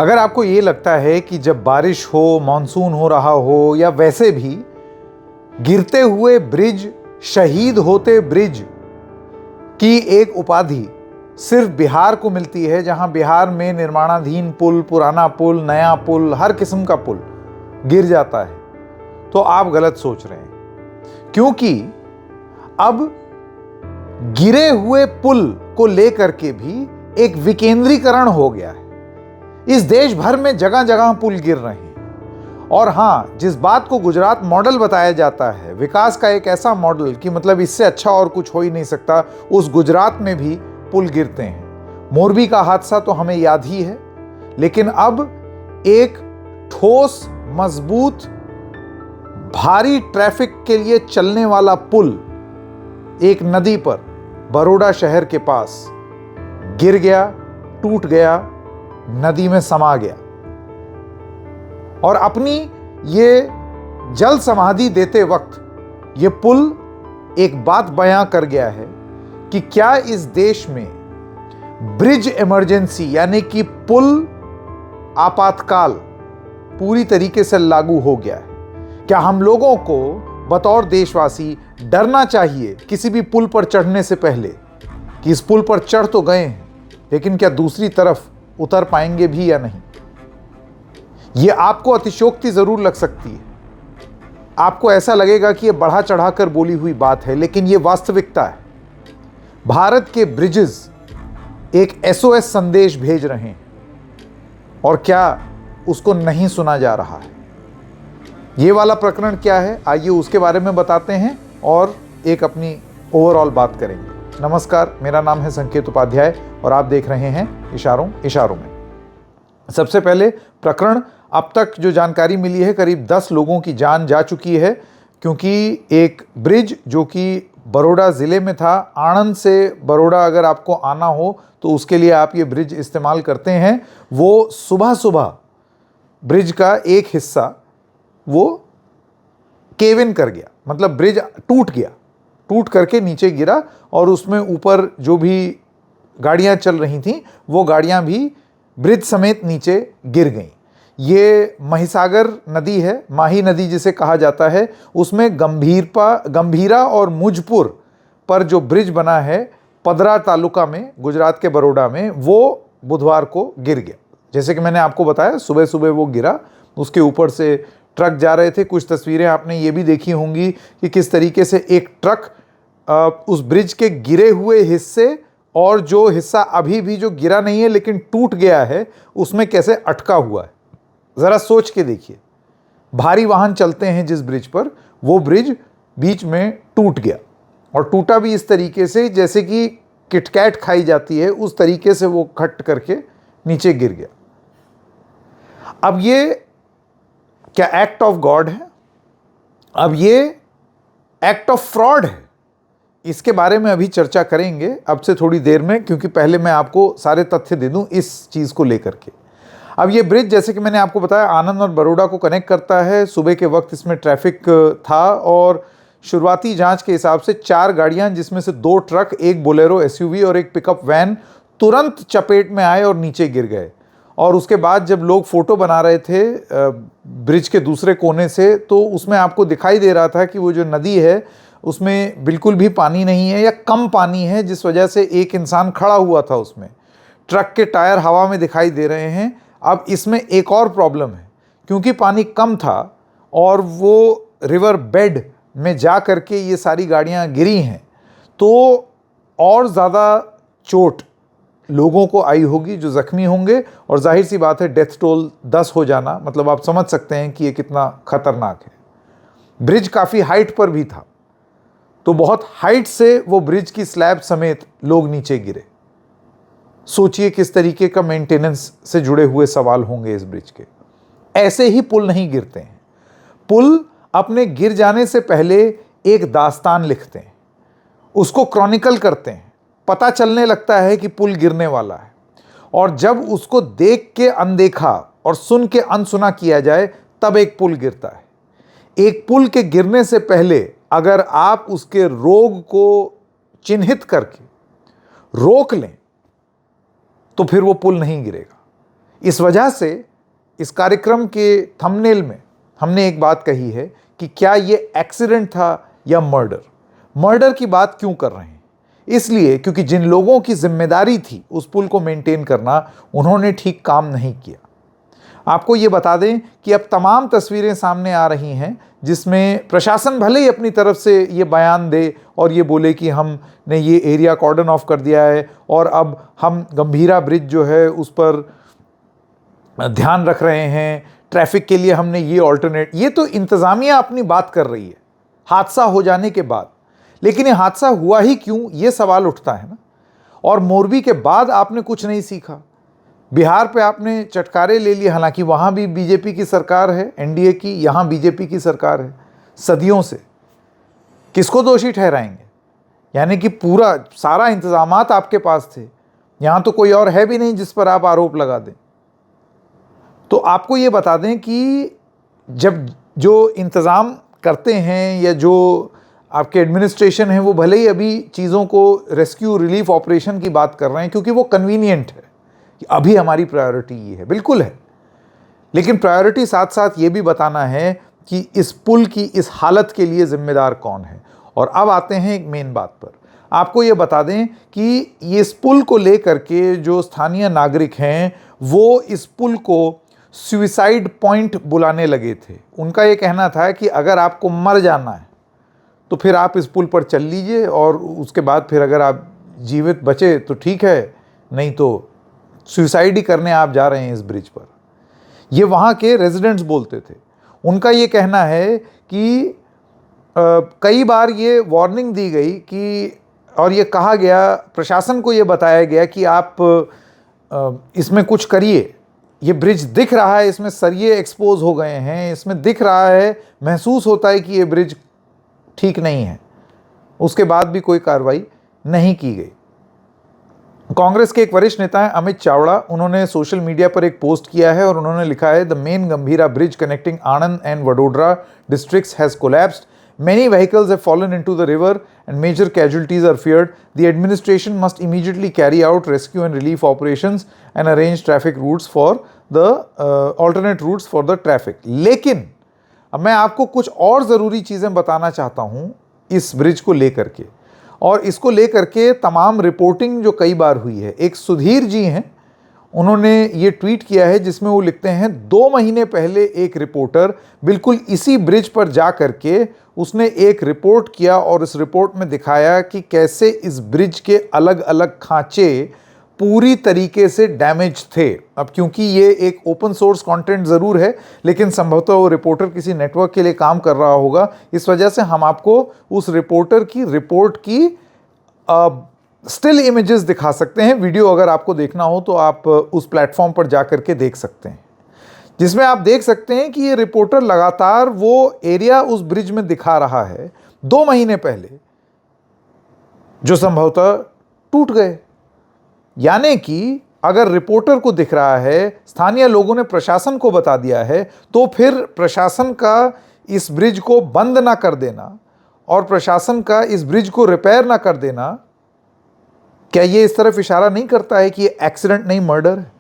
अगर आपको ये लगता है कि जब बारिश हो, मॉनसून हो रहा हो या वैसे भी गिरते हुए ब्रिज, शहीद होते ब्रिज की एक उपाधि सिर्फ बिहार को मिलती है, जहां बिहार में निर्माणाधीन पुल, पुराना पुल, नया पुल, हर किस्म का पुल गिर जाता है, तो आप गलत सोच रहे हैं। क्योंकि अब गिरे हुए पुल को लेकर के भी एक विकेंद्रीकरण हो गया है। इस देश भर में जगह जगह पुल गिर रहे हैं। और हां, जिस बात को गुजरात मॉडल बताया जाता है, विकास का एक ऐसा मॉडल कि मतलब इससे अच्छा और कुछ हो ही नहीं सकता, उस गुजरात में भी पुल गिरते हैं। मोरबी का हादसा तो हमें याद ही है, लेकिन अब एक ठोस, मजबूत, भारी ट्रैफिक के लिए चलने वाला पुल एक नदी पर बड़ौदा शहर के पास गिर गया, टूट गया, नदी में समा गया। और अपनी ये जल समाधि देते वक्त ये पुल एक बात बयां कर गया है कि क्या इस देश में ब्रिज इमरजेंसी यानी कि पुल आपातकाल पूरी तरीके से लागू हो गया है। क्या हम लोगों को बतौर देशवासी डरना चाहिए किसी भी पुल पर चढ़ने से पहले कि इस पुल पर चढ़ तो गए हैं, लेकिन क्या दूसरी तरफ उतर पाएंगे भी या नहीं? यह आपको अतिशयोक्ति जरूर लग सकती है, आपको ऐसा लगेगा कि यह बढ़ा चढ़ाकर बोली हुई बात है, लेकिन यह वास्तविकता है। भारत के ब्रिजेस एक एसओएस संदेश भेज रहे हैं, और क्या उसको नहीं सुना जा रहा है? ये वाला प्रकरण क्या है, आइए उसके बारे में बताते हैं और एक अपनी ओवरऑल बात करेंगे। नमस्कार, मेरा नाम है संकेत उपाध्याय और आप देख रहे हैं इशारों इशारों में। सबसे पहले प्रकरण, अब तक जो जानकारी मिली है करीब 10 लोगों की जान जा चुकी है, क्योंकि एक ब्रिज जो कि बड़ौदा ज़िले में था, आणंद से बड़ौदा अगर आपको आना हो तो उसके लिए आप ये ब्रिज इस्तेमाल करते हैं, वो सुबह सुबह ब्रिज का एक हिस्सा वो केव इन कर गया, मतलब ब्रिज टूट गया, टूट करके नीचे गिरा और उसमें ऊपर जो भी गाड़ियां चल रही थीं वो गाड़ियां भी ब्रिज समेत नीचे गिर गईं। ये महिसागर नदी है, माही नदी जिसे कहा जाता है, उसमें गंभीरा और मुजपुर पर जो ब्रिज बना है पदरा तालुका में, गुजरात के बड़ौदा में, वो बुधवार को गिर गया। जैसे कि मैंने आपको बताया, सुबह सुबह वो गिरा, उसके ऊपर से ट्रक जा रहे थे। कुछ तस्वीरें आपने ये भी देखी होंगी कि किस तरीके से एक ट्रक उस ब्रिज के गिरे हुए हिस्से और जो हिस्सा अभी भी जो गिरा नहीं है लेकिन टूट गया है, उसमें कैसे अटका हुआ है। ज़रा सोच के देखिए, भारी वाहन चलते हैं जिस ब्रिज पर, वो ब्रिज बीच में टूट गया, और टूटा भी इस तरीके से जैसे कि किटकैट खाई जाती है, उस तरीके से वो खट करके नीचे गिर गया। अब ये क्या एक्ट ऑफ गॉड है? अब ये एक्ट ऑफ फ्रॉड है। इसके बारे में अभी चर्चा करेंगे अब से थोड़ी देर में, क्योंकि पहले मैं आपको सारे तथ्य दे दूं इस चीज़ को लेकर के। अब ये ब्रिज, जैसे कि मैंने आपको बताया, आनंद और बड़ौदा को कनेक्ट करता है। सुबह के वक्त इसमें ट्रैफिक था और शुरुआती जांच के हिसाब से 4 गाड़ियां, जिसमें से 2 ट्रक, एक बोलेरो एसयूवी और एक पिकअप वैन तुरंत चपेट में आए और नीचे गिर गए। और उसके बाद जब लोग फोटो बना रहे थे ब्रिज के दूसरे कोने से, तो उसमें आपको दिखाई दे रहा था कि वो जो नदी है उसमें बिल्कुल भी पानी नहीं है या कम पानी है, जिस वजह से एक इंसान खड़ा हुआ था उसमें। ट्रक के टायर हवा में दिखाई दे रहे हैं। अब इसमें एक और प्रॉब्लम है, क्योंकि पानी कम था और वो रिवर बेड में जा करके ये सारी गाड़ियां गिरी हैं, तो और ज़्यादा चोट लोगों को आई होगी जो ज़ख्मी होंगे, और जाहिर सी बात है डेथ टोल 10 हो जाना, मतलब आप समझ सकते हैं कि ये कितना खतरनाक है। ब्रिज काफ़ी हाइट पर भी था, तो बहुत हाइट से वो ब्रिज की स्लैब समेत लोग नीचे गिरे। सोचिए किस तरीके का मेंटेनेंस से जुड़े हुए सवाल होंगे इस ब्रिज के। ऐसे ही पुल नहीं गिरते हैं। पुल अपने गिर जाने से पहले एक दास्तान लिखते हैं, उसको क्रॉनिकल करते हैं, पता चलने लगता है कि पुल गिरने वाला है, और जब उसको देख के अनदेखा और सुन के अनसुना किया जाए तब एक पुल गिरता है। एक पुल के गिरने से पहले अगर आप उसके रोग को चिन्हित करके रोक लें तो फिर वो पुल नहीं गिरेगा। इस वजह से इस कार्यक्रम के थंबनेल में हमने एक बात कही है कि क्या ये एक्सीडेंट था या मर्डर। मर्डर की बात क्यों कर रहे हैं? इसलिए क्योंकि जिन लोगों की जिम्मेदारी थी उस पुल को मेंटेन करना, उन्होंने ठीक काम नहीं किया। आपको ये बता दें कि अब तमाम तस्वीरें सामने आ रही हैं जिसमें प्रशासन भले ही अपनी तरफ से ये बयान दे और ये बोले कि हमने ये एरिया कॉर्डन ऑफ कर दिया है और अब हम गंभीरा ब्रिज जो है उस पर ध्यान रख रहे हैं, ट्रैफिक के लिए हमने ये ऑल्टरनेट, ये तो इंतज़ामिया अपनी बात कर रही है हादसा हो जाने के बाद। लेकिन ये हादसा हुआ ही क्यों, ये सवाल उठता है ना। और मोरबी के बाद आपने कुछ नहीं सीखा। बिहार पे आपने चटकारे ले लिए, हालांकि वहाँ भी बीजेपी की सरकार है, एनडीए की, यहाँ बीजेपी की सरकार है सदियों से। किसको दोषी ठहराएंगे? यानी कि पूरा सारा इंतजामात आपके पास थे, यहाँ तो कोई और है भी नहीं जिस पर आप आरोप लगा दें। तो आपको ये बता दें कि जब जो इंतज़ाम करते हैं या जो आपके एडमिनिस्ट्रेशन है, वो भले ही अभी चीज़ों को रेस्क्यू रिलीफ ऑपरेशन की बात कर रहे हैं क्योंकि वो कन्वीनियंट है कि अभी हमारी प्रायोरिटी ये है, बिल्कुल है। लेकिन प्रायोरिटी साथ साथ ये भी बताना है कि इस पुल की इस हालत के लिए जिम्मेदार कौन है। और अब आते हैं एक मेन बात पर। आपको ये बता दें कि इस पुल को लेकर के जो स्थानीय नागरिक हैं वो इस पुल को सुसाइड पॉइंट बुलाने लगे थे। उनका ये कहना था कि अगर आपको मर जाना है तो फिर आप इस पुल पर चल लीजिए और उसके बाद फिर अगर आप जीवित बचे तो ठीक है, नहीं तो सुसाइड ही करने आप जा रहे हैं इस ब्रिज पर। ये वहाँ के रेजिडेंट्स बोलते थे। उनका ये कहना है कि कई बार ये वार्निंग दी गई कि, और ये कहा गया, प्रशासन को ये बताया गया कि आप इसमें कुछ करिए, ये ब्रिज दिख रहा है, इसमें सरिये एक्सपोज हो गए हैं, इसमें दिख रहा है, महसूस होता है कि ये ब्रिज ठीक नहीं है। उसके बाद भी कोई कार्रवाई नहीं की गई। कांग्रेस के एक वरिष्ठ नेता हैं अमित चावड़ा, उन्होंने सोशल मीडिया पर एक पोस्ट किया है और उन्होंने लिखा है, the main Gambhira bridge connecting Anand and Vadodara districts has collapsed. Many vehicles have fallen into the river and major casualties are feared. The administration must immediately carry out rescue and relief operations and arrange traffic routes for the alternate routes for the traffic. लेकिन अब मैं आपको कुछ और ज़रूरी चीज़ें बताना चाहता हूँ इस ब्रिज को लेकर के, और इसको लेकर के तमाम रिपोर्टिंग जो कई बार हुई है। एक सुधीर जी हैं, उन्होंने ये ट्वीट किया है जिसमें वो लिखते हैं, 2 महीने पहले एक रिपोर्टर बिल्कुल इसी ब्रिज पर जा करके उसने एक रिपोर्ट किया और इस रिपोर्ट में दिखाया कि कैसे इस ब्रिज के अलग अलग खांचे पूरी तरीके से डैमेज थे। अब क्योंकि ये एक ओपन सोर्स कंटेंट ज़रूर है, लेकिन संभवतः वो रिपोर्टर किसी नेटवर्क के लिए काम कर रहा होगा, इस वजह से हम आपको उस रिपोर्टर की रिपोर्ट की स्टिल इमेजेस दिखा सकते हैं। वीडियो अगर आपको देखना हो तो आप उस प्लेटफॉर्म पर जा करके देख सकते हैं, जिसमें आप देख सकते हैं कि ये रिपोर्टर लगातार वो एरिया उस ब्रिज में दिखा रहा है 2 महीने पहले, जो संभवतः टूट गए। यानी कि अगर रिपोर्टर को दिख रहा है, स्थानीय लोगों ने प्रशासन को बता दिया है, तो फिर प्रशासन का इस ब्रिज को बंद ना कर देना और प्रशासन का इस ब्रिज को रिपेयर ना कर देना, क्या ये इस तरफ इशारा नहीं करता है कि ये एक्सीडेंट नहीं मर्डर है?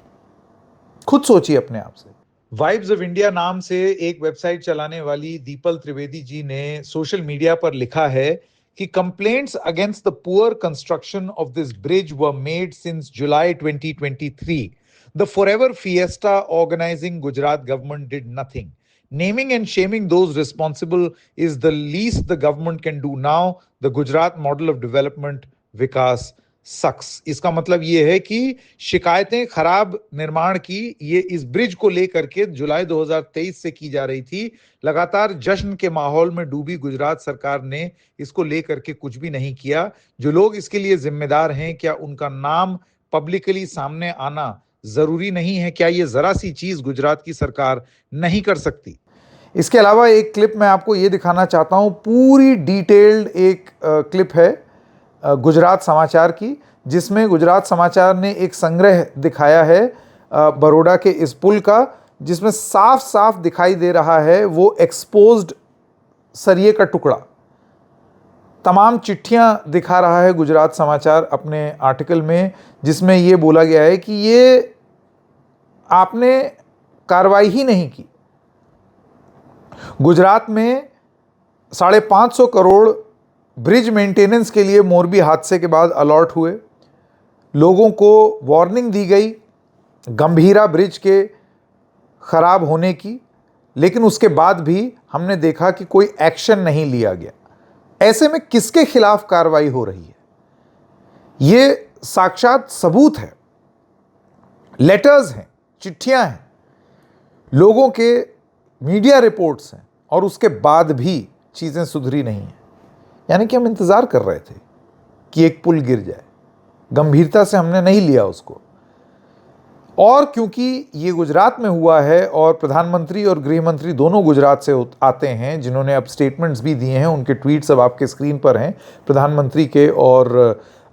खुद सोचिए अपने आप से। वाइब्स ऑफ इंडिया नाम से एक वेबसाइट चलाने वाली दीपल त्रिवेदी जी ने सोशल मीडिया पर लिखा है कि complaints against the poor construction of this bridge were made since July 2023. The forever fiesta organizing Gujarat government did nothing. Naming and shaming those responsible is the least the government can do now. The Gujarat model of development, Vikas, sucks. इसका मतलब ये है कि शिकायतें खराब निर्माण की ये इस ब्रिज को लेकर के जुलाई 2023 से की जा रही थी। लगातार जश्न के माहौल में डूबी गुजरात सरकार ने इसको लेकर के कुछ भी नहीं किया। जो लोग इसके लिए जिम्मेदार हैं, क्या उनका नाम पब्लिकली सामने आना जरूरी नहीं है? क्या ये जरा सी चीज गुजरात की सरकार नहीं कर सकती? इसके अलावा एक क्लिप मैं आपको ये दिखाना चाहता हूँ, पूरी डिटेल्ड एक क्लिप है गुजरात समाचार की, जिसमें गुजरात समाचार ने एक संग्रह दिखाया है बड़ौदा के इस पुल का, जिसमें साफ साफ दिखाई दे रहा है वो एक्सपोज्ड सरिये का टुकड़ा। तमाम चिट्ठियां दिखा रहा है गुजरात समाचार अपने आर्टिकल में, जिसमें ये बोला गया है कि ये आपने कार्रवाई ही नहीं की। गुजरात में 550 करोड़ ब्रिज मेंटेनेंस के लिए मोरबी हादसे के बाद अलॉट हुए। लोगों को वार्निंग दी गई गंभीरा ब्रिज के खराब होने की, लेकिन उसके बाद भी हमने देखा कि कोई एक्शन नहीं लिया गया। ऐसे में किसके खिलाफ कार्रवाई हो रही है? ये साक्षात सबूत है, लेटर्स हैं, चिट्ठियां हैं, लोगों के मीडिया रिपोर्ट्स हैं, और उसके बाद भी चीजें सुधरी नहीं हैं। यानी कि हम इंतजार कर रहे थे कि एक पुल गिर जाए, गंभीरता से हमने नहीं लिया उसको। और क्योंकि ये गुजरात में हुआ है और प्रधानमंत्री और गृह मंत्री दोनों गुजरात से आते हैं, जिन्होंने अब स्टेटमेंट्स भी दिए हैं, उनके ट्वीट्स अब आपके स्क्रीन पर हैं, प्रधानमंत्री के और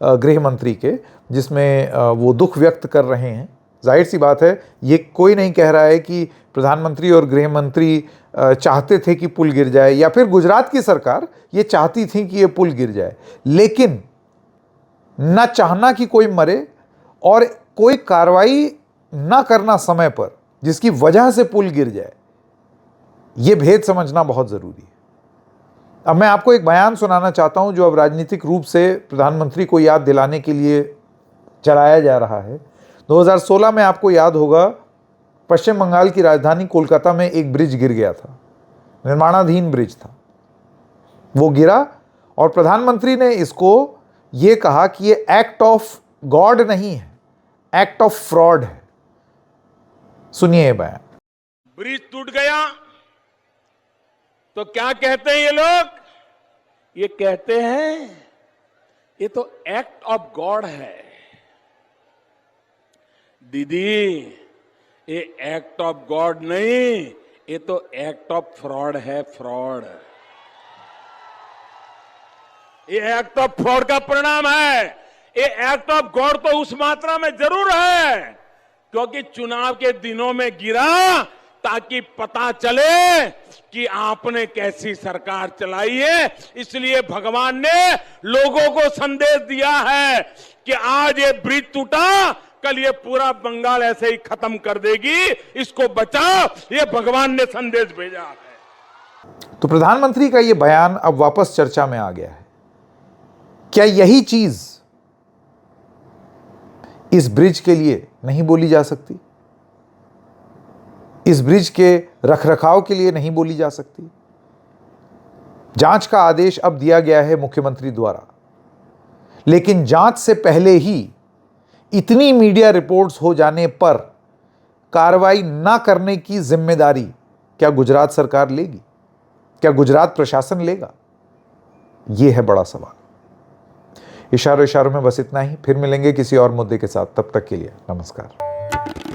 गृह मंत्री के, जिसमें वो दुख व्यक्त कर रहे हैं। जाहिर सी बात है, ये कोई नहीं कह रहा है कि प्रधानमंत्री और गृह मंत्री चाहते थे कि पुल गिर जाए, या फिर गुजरात की सरकार ये चाहती थी कि ये पुल गिर जाए। लेकिन न चाहना कि कोई मरे और कोई कार्रवाई ना करना समय पर, जिसकी वजह से पुल गिर जाए, ये भेद समझना बहुत जरूरी है। अब मैं आपको एक बयान सुनाना चाहता हूं जो अब राजनीतिक रूप से प्रधानमंत्री को याद दिलाने के लिए चलाया जा रहा है। 2016 में आपको याद होगा, पश्चिम बंगाल की राजधानी कोलकाता में एक ब्रिज गिर गया था, निर्माणाधीन ब्रिज था। वो गिरा और प्रधानमंत्री ने इसको ये कहा कि ये एक्ट ऑफ गॉड नहीं है, एक्ट ऑफ फ्रॉड है। सुनिए ये बयान। ब्रिज टूट गया तो क्या कहते हैं ये लोग? ये कहते हैं ये तो एक्ट ऑफ गॉड है। दीदी, ये एक्ट ऑफ गॉड नहीं, ये तो एक्ट ऑफ फ्रॉड है, फ्रॉड। ये एक्ट ऑफ फ्रॉड का परिणाम है। ये एक्ट ऑफ गॉड तो उस मात्रा में जरूर है क्योंकि चुनाव के दिनों में गिरा ताकि पता चले कि आपने कैसी सरकार चलाई है। इसलिए भगवान ने लोगों को संदेश दिया है कि आज ये ब्रिज टूटा, कल ये पूरा बंगाल ऐसे ही खत्म कर देगी, इसको बचाओ। ये भगवान ने संदेश भेजा है। तो प्रधानमंत्री का ये बयान अब वापस चर्चा में आ गया है। क्या यही चीज इस ब्रिज के लिए नहीं बोली जा सकती? इस ब्रिज के रखरखाव के लिए नहीं बोली जा सकती? जांच का आदेश अब दिया गया है मुख्यमंत्री द्वारा, लेकिन जांच से पहले ही इतनी मीडिया रिपोर्ट्स हो जाने पर कार्रवाई ना करने की जिम्मेदारी क्या गुजरात सरकार लेगी? क्या गुजरात प्रशासन लेगा? यह है बड़ा सवाल। इशारों में बस इतना ही। फिर मिलेंगे किसी और मुद्दे के साथ। तब तक के लिए नमस्कार।